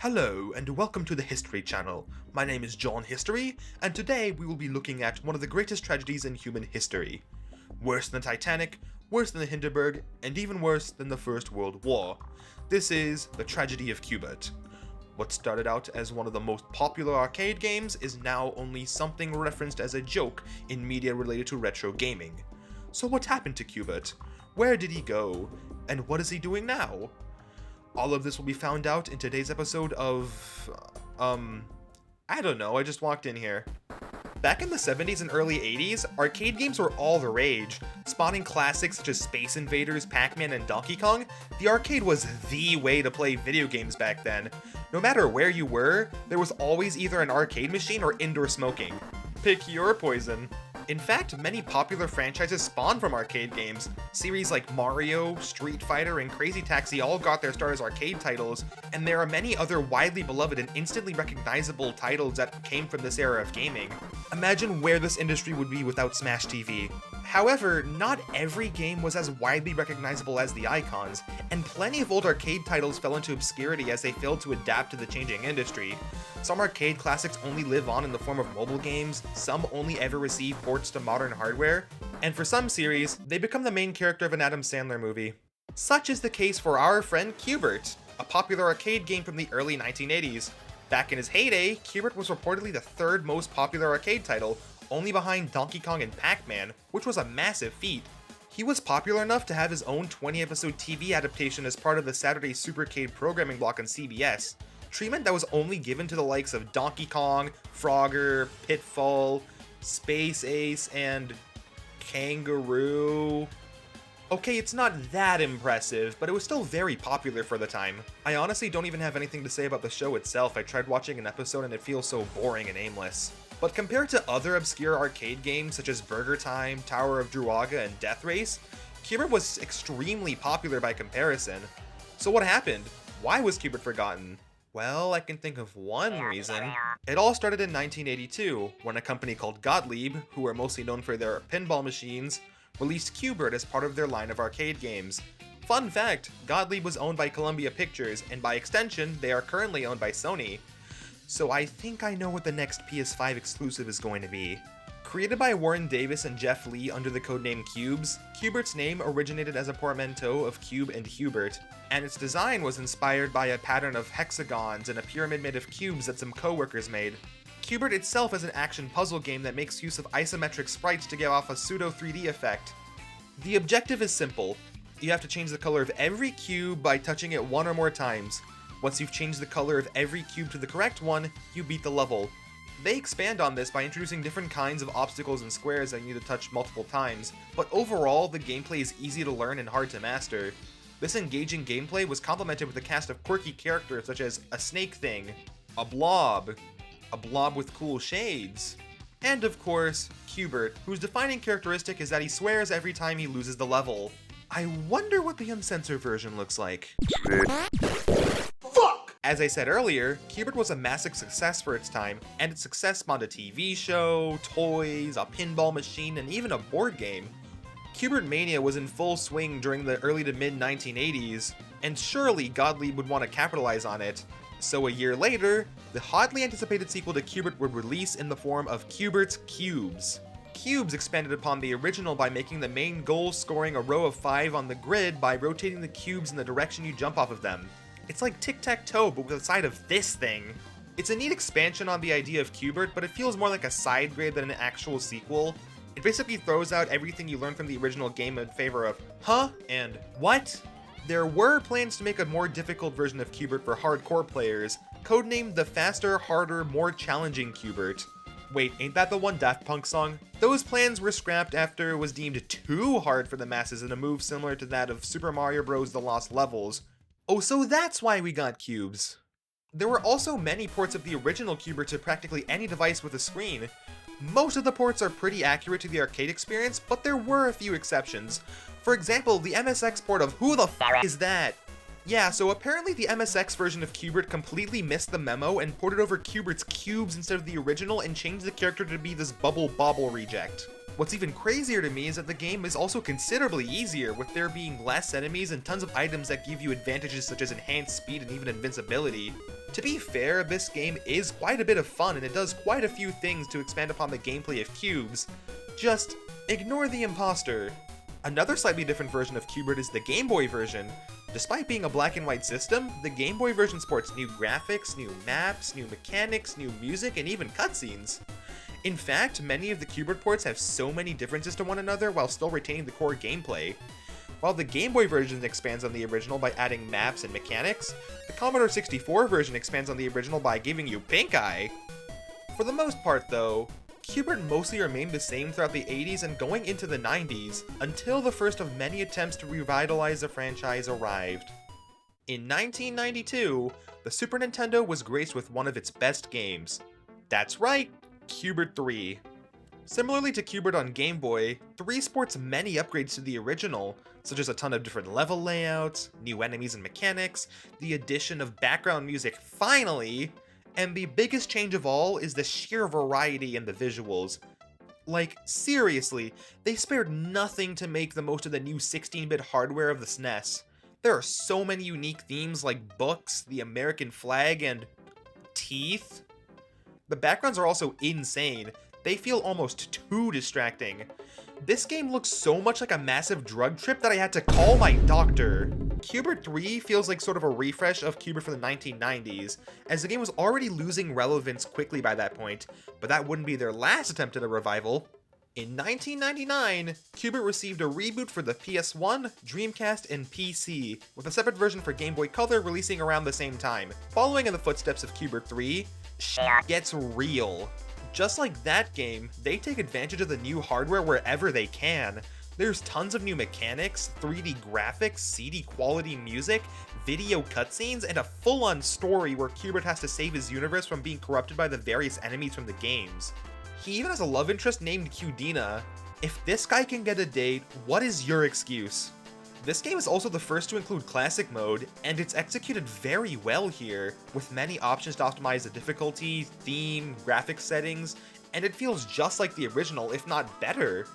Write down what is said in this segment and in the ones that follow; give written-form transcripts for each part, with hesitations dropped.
Hello and welcome to the History Channel. My name is John History, and today we will be looking at one of the greatest tragedies in human history. Worse than the Titanic, worse than the Hindenburg, and even worse than the First World War. This is the tragedy of Qbert. What started out as one of the most popular arcade games is now only something referenced as a joke in media related to retro gaming. So what happened to Qbert? Where did he go? And what is he doing now? All of this will be found out in today's episode of, I don't know, I just walked in here. Back in the 70s and early 80s, arcade games were all the rage. Spawning classics such as Space Invaders, Pac-Man, and Donkey Kong, the arcade was the way to play video games back then. No matter where you were, there was always either an arcade machine or indoor smoking. Pick your poison. In fact, many popular franchises spawned from arcade games. Series like Mario, Street Fighter, and Crazy Taxi all got their start as arcade titles, and there are many other widely beloved and instantly recognizable titles that came from this era of gaming. Imagine where this industry would be without Smash TV. However, not every game was as widely recognizable as the icons, and plenty of old arcade titles fell into obscurity as they failed to adapt to the changing industry. Some arcade classics only live on in the form of mobile games, some only ever receive ports to modern hardware, and for some series, they become the main character of an Adam Sandler movie. Such is the case for our friend Qbert, a popular arcade game from the early 1980s. Back in his heyday, Qbert was reportedly the third most popular arcade title, only behind Donkey Kong and Pac-Man, which was a massive feat. He was popular enough to have his own 20-episode TV adaptation as part of the Saturday Supercade programming block on CBS, treatment that was only given to the likes of Donkey Kong, Frogger, Pitfall, Space Ace, and Kangaroo. Okay, it's not that impressive, but it was still very popular for the time. I honestly don't even have anything to say about the show itself. I tried watching an episode and it feels so boring and aimless. But compared to other obscure arcade games such as Burger Time, Tower of Druaga, and Death Race, Qbert was extremely popular by comparison. So what happened? Why was Qbert forgotten? Well, I can think of one reason. It all started in 1982, when a company called Gottlieb, who are mostly known for their pinball machines, released Qbert as part of their line of arcade games. Fun fact, Gottlieb was owned by Columbia Pictures, and by extension, they are currently owned by Sony. So I think I know what the next PS5 exclusive is going to be. Created by Warren Davis and Jeff Lee under the codename Cubes, Qbert's name originated as a portmanteau of cube and Qbert, and its design was inspired by a pattern of hexagons and a pyramid made of cubes that some co-workers made. Qbert itself is an action puzzle game that makes use of isometric sprites to give off a pseudo 3D effect. The objective is simple. You have to change the color of every cube by touching it one or more times. Once you've changed the color of every cube to the correct one, you beat the level. They expand on this by introducing different kinds of obstacles and squares that you need to touch multiple times, but overall, the gameplay is easy to learn and hard to master. This engaging gameplay was complemented with a cast of quirky characters such as a snake thing, a blob with cool shades, and of course, Qbert, whose defining characteristic is that he swears every time he loses the level. I wonder what the uncensored version looks like. As I said earlier, Qbert was a massive success for its time, and its success spawned a TV show, toys, a pinball machine, and even a board game. Qbert mania was in full swing during the early to mid 1980s, and surely Gottlieb would want to capitalize on it. So a year later, the hotly anticipated sequel to Qbert would release in the form of Qbert's Cubes. Cubes expanded upon the original by making the main goal scoring a row of 5 on the grid by rotating the cubes in the direction you jump off of them. It's like tic-tac-toe, but with the side of this thing. It's a neat expansion on the idea of Qbert, but it feels more like a side grade than an actual sequel. It basically throws out everything you learned from the original game in favor of, huh? And what? There were plans to make a more difficult version of Qbert for hardcore players, codenamed the faster, harder, more challenging Qbert. Wait, ain't that the one Daft Punk song? Those plans were scrapped after it was deemed too hard for the masses in a move similar to that of Super Mario Bros. The Lost Levels. Oh, so that's why we got cubes. There were also many ports of the original Qbert to practically any device with a screen. Most of the ports are pretty accurate to the arcade experience, but there were a few exceptions. For example, the MSX port of Who the F is That? Yeah, so apparently the MSX version of Qbert completely missed the memo and ported over Qbert's cubes instead of the original and changed the character to be this bubble bobble reject. What's even crazier to me is that the game is also considerably easier, with there being less enemies and tons of items that give you advantages such as enhanced speed and even invincibility. To be fair, this game is quite a bit of fun and it does quite a few things to expand upon the gameplay of cubes. Just ignore the imposter. Another slightly different version of Qbert is the Game Boy version. Despite being a black and white system, the Game Boy version sports new graphics, new maps, new mechanics, new music, and even cutscenes. In fact, many of the Qbert ports have so many differences to one another while still retaining the core gameplay. While the Game Boy version expands on the original by adding maps and mechanics, the Commodore 64 version expands on the original by giving you pink eye. For the most part though, Qbert mostly remained the same throughout the 80s and going into the 90s, until the first of many attempts to revitalize the franchise arrived. In 1992, the Super Nintendo was graced with one of its best games. That's right, Qbert 3. Similarly to Qbert on Game Boy, 3 sports many upgrades to the original, such as a ton of different level layouts, new enemies and mechanics, the addition of background music finally, and the biggest change of all is the sheer variety in the visuals. Like, seriously, they spared nothing to make the most of the new 16-bit hardware of the SNES. There are so many unique themes like books, the American flag, and teeth. The backgrounds are also insane. They feel almost too distracting. This game looks so much like a massive drug trip that I had to call my doctor. Qbert 3 feels like sort of a refresh of Qbert from the 1990s, as the game was already losing relevance quickly by that point, but that wouldn't be their last attempt at a revival. In 1999, Qbert received a reboot for the PS1, Dreamcast, and PC, with a separate version for Game Boy Color releasing around the same time. Following in the footsteps of Qbert 3, shit gets real. Just like that game, they take advantage of the new hardware wherever they can. There's tons of new mechanics, 3D graphics, CD quality music, video cutscenes, and a full-on story where Qbert has to save his universe from being corrupted by the various enemies from the games. He even has a love interest named Qdina. If this guy can get a date, what is your excuse? This game is also the first to include Classic Mode, and it's executed very well here, with many options to optimize the difficulty, theme, graphics settings, and it feels just like the original, if not better.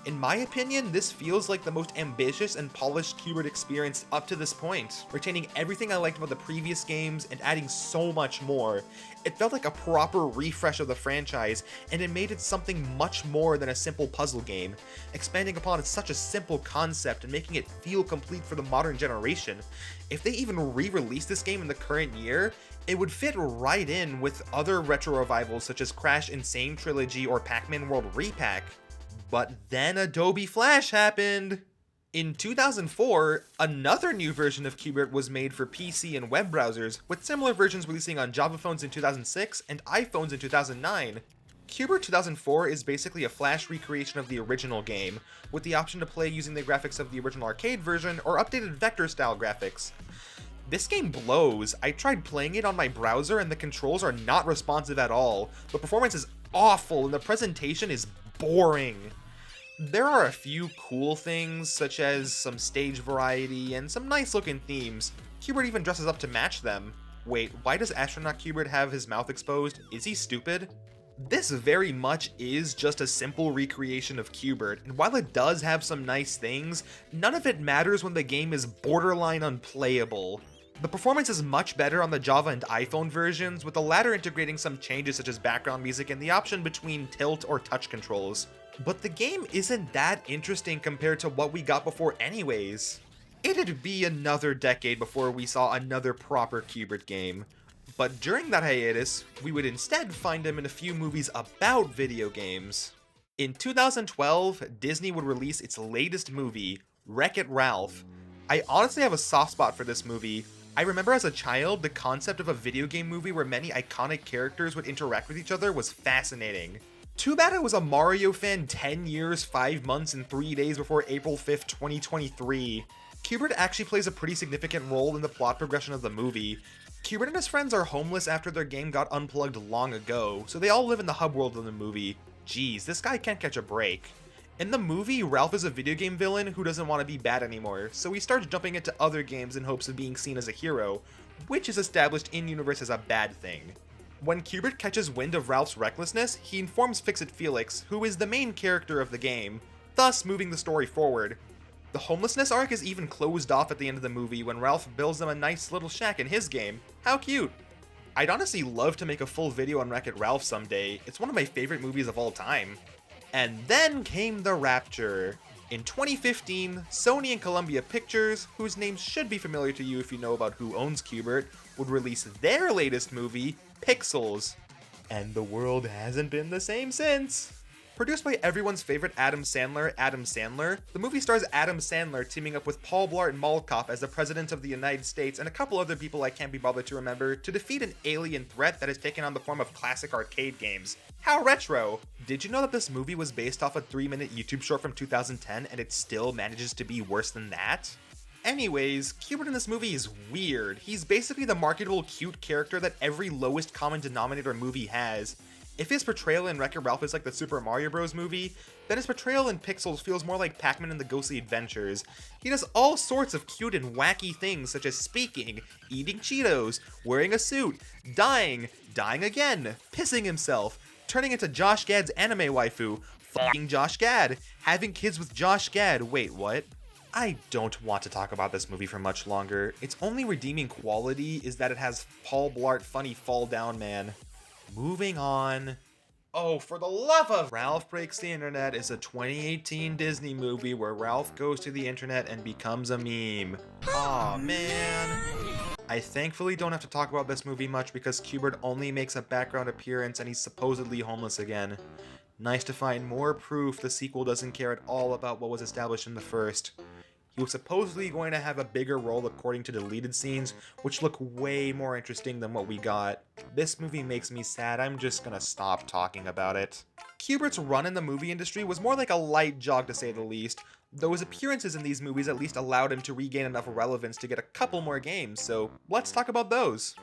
In my opinion, this feels like the most ambitious and polished Qbert experience up to this point, retaining everything I liked about the previous games and adding so much more. It felt like a proper refresh of the franchise, and it made it something much more than a simple puzzle game, expanding upon such a simple concept and making it feel complete for the modern generation. If they even re-released this game in the current year, it would fit right in with other retro revivals such as Crash Insane Trilogy or Pac-Man World Repack. But then Adobe Flash happened! In 2004, another new version of Qbert was made for PC and web browsers, with similar versions releasing on Java phones in 2006 and iPhones in 2009. Qbert 2004 is basically a Flash recreation of the original game, with the option to play using the graphics of the original arcade version or updated vector-style graphics. This game blows. I tried playing it on my browser and the controls are not responsive at all. The performance is awful and the presentation is boring. There are a few cool things, such as some stage variety and some nice looking themes. Qbert even dresses up to match them. Wait, why does Astronaut Qbert have his mouth exposed? Is he stupid? This very much is just a simple recreation of Qbert, and while it does have some nice things, none of it matters when the game is borderline unplayable. The performance is much better on the Java and iPhone versions, with the latter integrating some changes such as background music and the option between tilt or touch controls. But the game isn't that interesting compared to what we got before anyways. It'd be another decade before we saw another proper Qbert game. But during that hiatus, we would instead find him in a few movies about video games. In 2012, Disney would release its latest movie, Wreck-It Ralph. I honestly have a soft spot for this movie. I remember as a child, the concept of a video game movie where many iconic characters would interact with each other was fascinating. Too bad I was a Mario fan 10 years, 5 months, and 3 days before April 5th, 2023. Qbert actually plays a pretty significant role in the plot progression of the movie. Qbert and his friends are homeless after their game got unplugged long ago, so they all live in the hub world of the movie. Jeez, this guy can't catch a break. In the movie, Ralph is a video game villain who doesn't want to be bad anymore, so he starts jumping into other games in hopes of being seen as a hero, which is established in-universe as a bad thing. When Qbert catches wind of Ralph's recklessness, he informs Fix-It Felix, who is the main character of the game, thus moving the story forward. The homelessness arc is even closed off at the end of the movie when Ralph builds them a nice little shack in his game. How cute! I'd honestly love to make a full video on Wreck-It Ralph someday. It's one of my favorite movies of all time. And then came the rapture. In 2015, Sony and Columbia Pictures, whose names should be familiar to you if you know about who owns Qbert, would release their latest movie, Pixels. And the world hasn't been the same since. Produced by everyone's favorite Adam Sandler, the movie stars Adam Sandler teaming up with Paul Blart Mall Cop as the President of the United States and a couple other people I can't be bothered to remember to defeat an alien threat that has taken on the form of classic arcade games. How retro! Did you know that this movie was based off a 3-minute YouTube short from 2010 and it still manages to be worse than that? Anyways, Qbert in this movie is weird. He's basically the marketable cute character that every lowest common denominator movie has. If his portrayal in Wreck-It Ralph is like the Super Mario Bros. Movie, then his portrayal in Pixels feels more like Pac-Man and the Ghostly Adventures. He does all sorts of cute and wacky things such as speaking, eating Cheetos, wearing a suit, dying again, pissing himself, turning into Josh Gad's anime waifu, fucking Josh Gad, having kids with Josh Gad. Wait, what? I don't want to talk about this movie for much longer. Its only redeeming quality is that it has Paul Blart funny fall down man. Moving on. Oh, for the love of Ralph Breaks the Internet is a 2018 Disney movie where Ralph goes to the internet and becomes a meme. Aw, man. I thankfully don't have to talk about this movie much because Qbert only makes a background appearance and he's supposedly homeless again. Nice to find more proof the sequel doesn't care at all about what was established in the first. He was supposedly going to have a bigger role according to deleted scenes, which look way more interesting than what we got. This movie makes me sad, I'm just gonna stop talking about it. Qbert's run in the movie industry was more like a light jog to say the least, though his appearances in these movies at least allowed him to regain enough relevance to get a couple more games, so let's talk about those.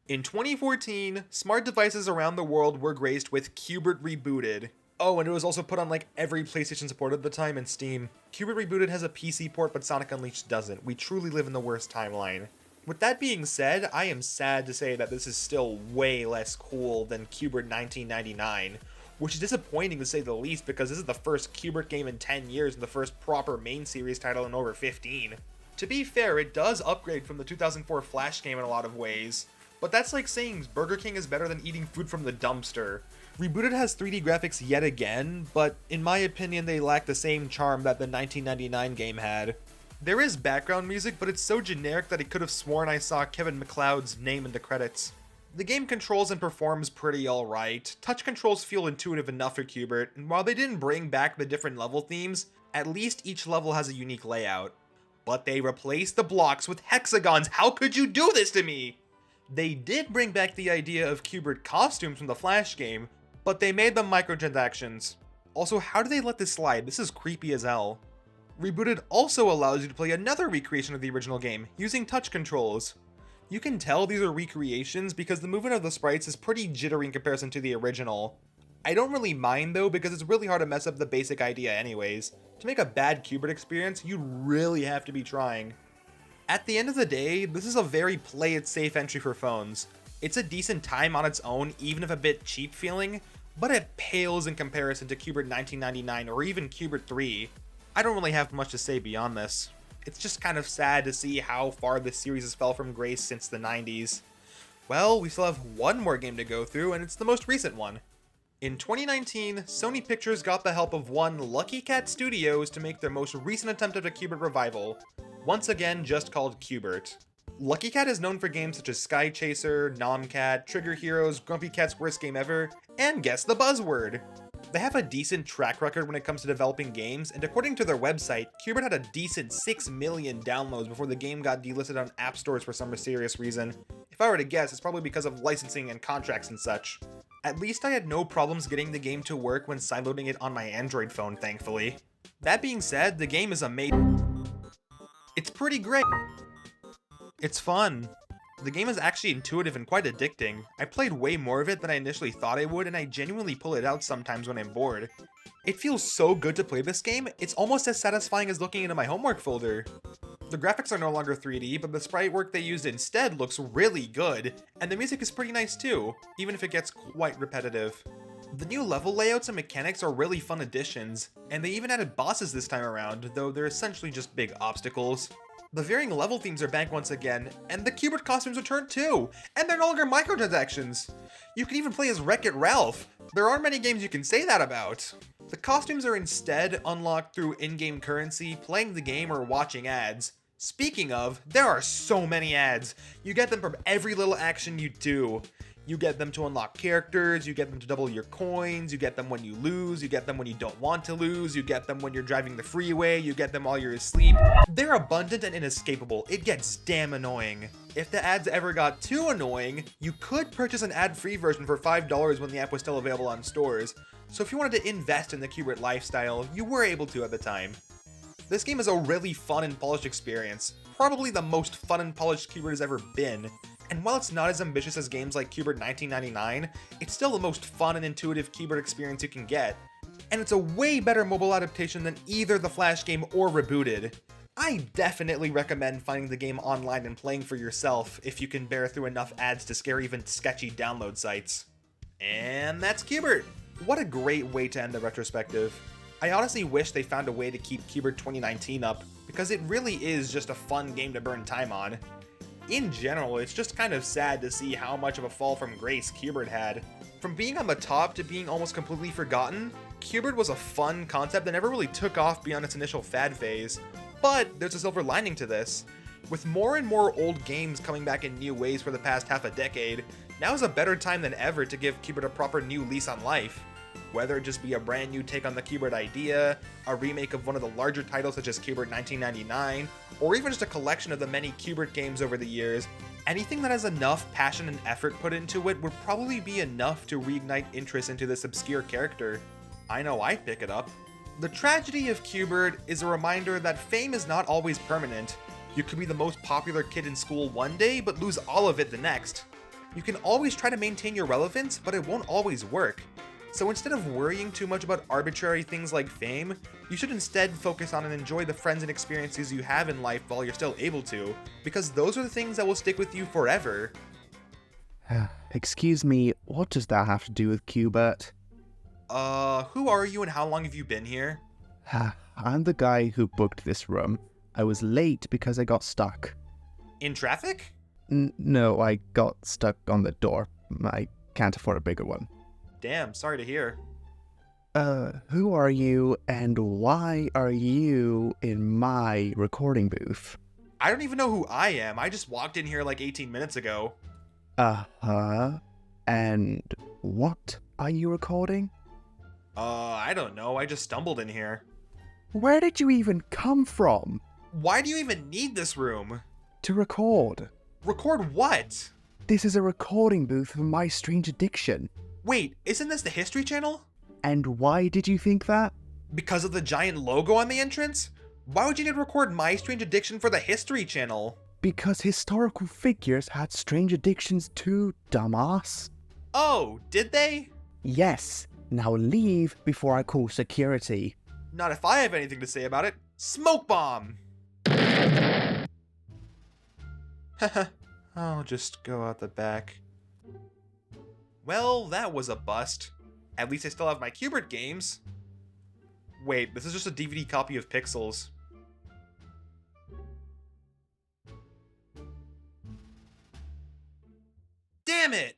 In 2014, smart devices around the world were graced with Qbert Rebooted. Oh, and it was also put on like every PlayStation support at the time and Steam. Qbert Rebooted has a PC port, but Sonic Unleashed doesn't. We truly live in the worst timeline. With that being said, I am sad to say that this is still way less cool than Qbert 1999, which is disappointing to say the least because this is the first Qbert game in 10 years and the first proper main series title in over 15. To be fair, it does upgrade from the 2004 Flash game in a lot of ways, but that's like saying Burger King is better than eating food from the dumpster. Rebooted has 3D graphics yet again, but in my opinion they lack the same charm that the 1999 game had. There is background music, but it's so generic that I could have sworn I saw Kevin MacLeod's name in the credits. The game controls and performs pretty alright. Touch controls feel intuitive enough for Qbert, and while they didn't bring back the different level themes, at least each level has a unique layout. But they replaced the blocks with hexagons. How could you do this to me? They did bring back the idea of Qbert costumes from the Flash game, but they made them microtransactions. Also, how do they let this slide? This is creepy as hell. Rebooted also allows you to play another recreation of the original game, using touch controls. You can tell these are recreations because the movement of the sprites is pretty jittery in comparison to the original. I don't really mind though because it's really hard to mess up the basic idea anyways. To make a bad Qbert experience, you'd really have to be trying. At the end of the day, this is a very play it safe entry for phones. It's a decent time on its own, even if a bit cheap feeling, but it pales in comparison to Qbert 1999 or even Qbert 3. I don't really have much to say beyond this. It's just kind of sad to see how far this series has fell from grace since the 90s. Well, we still have one more game to go through, and it's the most recent one. In 2019, Sony Pictures got the help of one Lucky Cat Studios to make their most recent attempt at a Qbert revival, once again just called Qbert. Lucky Cat is known for games such as Sky Chaser, Nomcat, Trigger Heroes, Grumpy Cat's Worst Game Ever, and Guess the Buzzword. They have a decent track record when it comes to developing games, and according to their website, Qbert had a decent 6 million downloads before the game got delisted on app stores for some mysterious reason. If I were to guess, it's probably because of licensing and contracts and such. At least I had no problems getting the game to work when sideloading it on my Android phone, thankfully. That being said, the game is amazing. It's pretty great. It's fun. The game is actually intuitive and quite addicting. I played way more of it than I initially thought I would, and I genuinely pull it out sometimes when I'm bored. It feels so good to play this game, it's almost as satisfying as looking into my homework folder. The graphics are no longer 3D, but the sprite work they used instead looks really good, and the music is pretty nice too, even if it gets quite repetitive. The new level layouts and mechanics are really fun additions, and they even added bosses this time around, though they're essentially just big obstacles. The varying level themes are back once again, and the Qbert costumes returned too, and they're no longer microtransactions. You can even play as Wreck-It Ralph. There aren't many games you can say that about. The costumes are instead unlocked through in-game currency, playing the game, or watching ads. Speaking of, there are so many ads. You get them from every little action you do. You get them to unlock characters, you get them to double your coins, you get them when you lose, you get them when you don't want to lose, you get them when you're driving the freeway, you get them while you're asleep. They're abundant and inescapable. It gets damn annoying. If the ads ever got too annoying, you could purchase an ad-free version for $5 when the app was still available on stores. So if you wanted to invest in the Qbert lifestyle, you were able to at the time. This game is a really fun and polished experience. Probably the most fun and polished Qbert has ever been. And while it's not as ambitious as games like Qbert 1999, it's still the most fun and intuitive Qbert experience you can get. And it's a way better mobile adaptation than either the Flash game or Rebooted. I definitely recommend finding the game online and playing for yourself if you can bear through enough ads to scare even sketchy download sites. And that's Qbert! What a great way to end the retrospective. I honestly wish they found a way to keep Qbert 2019 up, because it really is just a fun game to burn time on. In general, it's just kind of sad to see how much of a fall from grace Qbert had. From being on the top to being almost completely forgotten, Qbert was a fun concept that never really took off beyond its initial fad phase. But there's a silver lining to this. With more and more old games coming back in new ways for the past half a decade, now is a better time than ever to give Qbert a proper new lease on life. Whether it just be a brand new take on the Qbert idea, a remake of one of the larger titles such as Qbert 1999, or even just a collection of the many Qbert games over the years, anything that has enough passion and effort put into it would probably be enough to reignite interest into this obscure character. I know I'd pick it up. The tragedy of Qbert is a reminder that fame is not always permanent. You could be the most popular kid in school one day, but lose all of it the next. You can always try to maintain your relevance, but it won't always work. So instead of worrying too much about arbitrary things like fame, you should instead focus on and enjoy the friends and experiences you have in life while you're still able to, because those are the things that will stick with you forever. Excuse me, what does that have to do with Qbert? Who are you and how long have you been here? I'm the guy who booked this room. I was late because I got stuck. In traffic? No, I got stuck on the door. I can't afford a bigger one. Damn, sorry to hear. Who are you and why are you in my recording booth? I don't even know who I am. I just walked in here like 18 minutes ago. And what are you recording? I don't know. I just stumbled in here. Where did you even come from? Why do you even need this room? To record. Record what? This is a recording booth for My Strange Addiction. Wait, isn't this the History Channel? And why did you think that? Because of the giant logo on the entrance? Why would you need to record My Strange Addiction for the History Channel? Because historical figures had strange addictions too, dumbass. Oh, did they? Yes. Now leave before I call security. Not if I have anything to say about it. Smoke bomb! Haha, I'll just go out the back. Well, that was a bust. At least I still have my Qbert games. Wait, this is just a DVD copy of Pixels. Damn it!